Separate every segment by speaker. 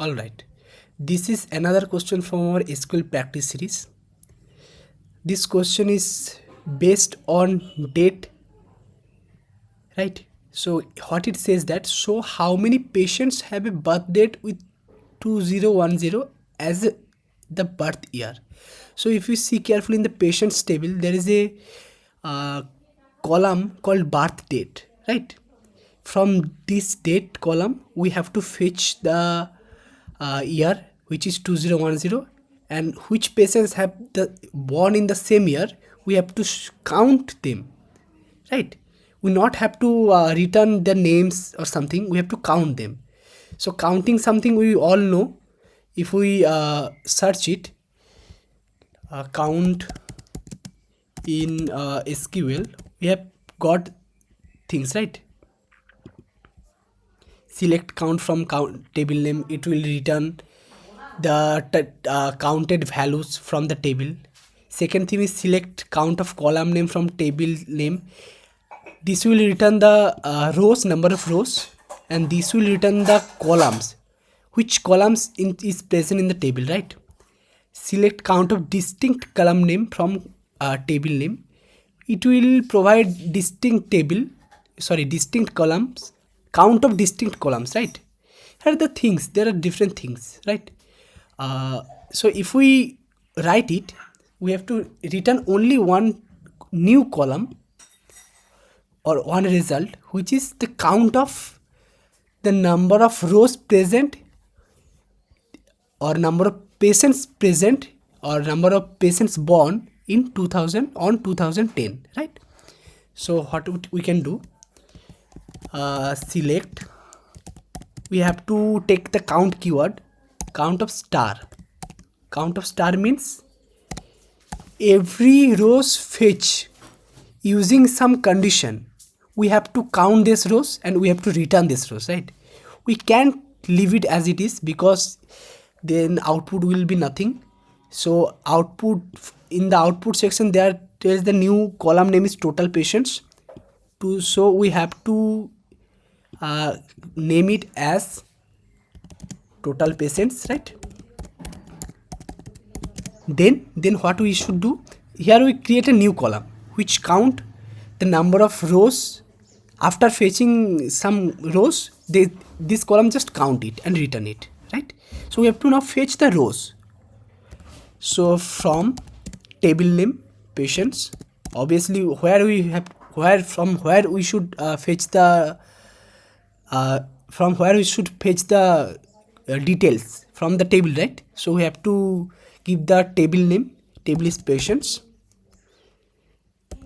Speaker 1: Alright, this is another question from our SQL practice series. This question is based on date, right? So what it says that, so how many patients have a birth date with 2010 as the birth year? So if you see carefully in the patients table, there is a uh, column called birth date, right? From this date column we have to fetch the year, which is 2010, and which patients have the born in the same year, we have to count them, right? We not have to return the names or something, we have to count them. So counting something we all know. If we search it, count in SQL, we have got things, right? Select count from count table name, it will return the counted values from the table. Second thing is select count of column name from table name, this will return the rows, number of rows, and this will return the columns, which columns is present in the table, right? Select count of distinct column name from table name, it will provide distinct columns, count of distinct columns, right? Here are the things, there are different things, right? So if we write it, we have to return only one new column or one result, which is the count of the number of rows present, or number of patients present, or number of patients born in 2000 on 2010, right? So what we can do, select, we have to take the count keyword, count of star. Count of star means every rows fetch using some condition, we have to count these rows and we have to return these rows, right? We can't leave it as it is, because then output will be nothing. So output, in the output section, there is the new column name is total patients, so we have to name it as total patients, right? Then what we should do, here we create a new column which count the number of rows. After fetching some rows, this column just count it and return it, right? So we have to now fetch the rows. So from table name patients, obviously where we should fetch the details from the table, right? So we have to give the table name, table is patients,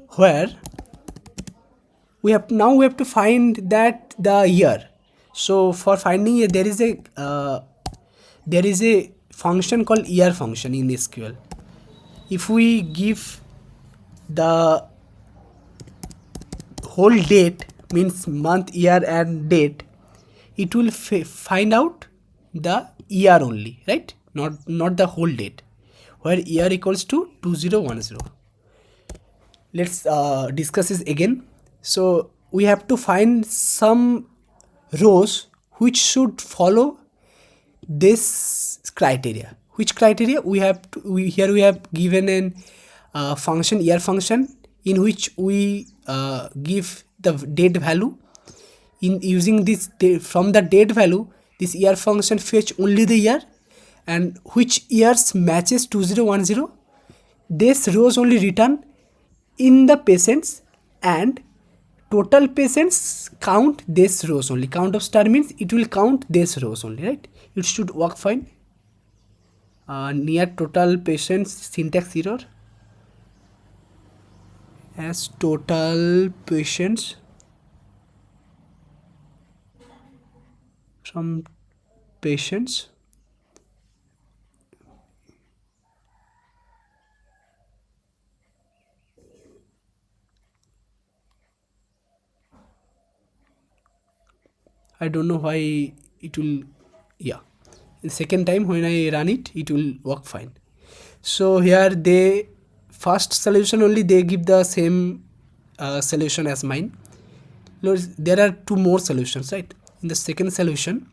Speaker 1: where we have to find that the year. So for finding it, there is a function called year function in SQL. If we give the whole date, means month, year and date, it will find out the year only, right? Not the whole date, where year equals to 2010. Let's discuss this again. So we have to find some rows which should follow this criteria. Which criteria we have here we have given an function, year function, in which we give the date value. In using this from the date value, this year function fetch only the year, and which years matches 2010, this rows only return in the patients, and total patients count this rows only. Count of star means it will count this rows only, right? It should work fine. Near total patients, syntax error, as total patients from patients. I don't know why it will, yeah, the second time when I run it, it will work fine. So here they first solution only they give the same solution as mine. There are two more solutions, right? In the second solution,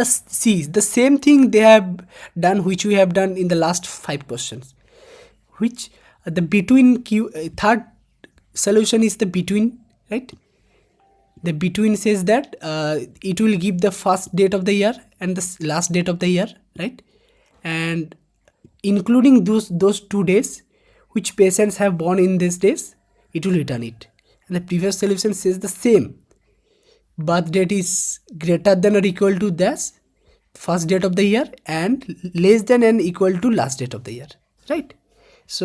Speaker 1: see the same thing they have done, which we have done in the last 5 questions, which the between third solution is the between, right? The between says that it will give the first date of the year and the last date of the year, right? And including those 2 days which patients have born in these days, it will return it. And the previous solution says the same, birth date is greater than or equal to this first date of the year and less than and equal to last date of the year, right?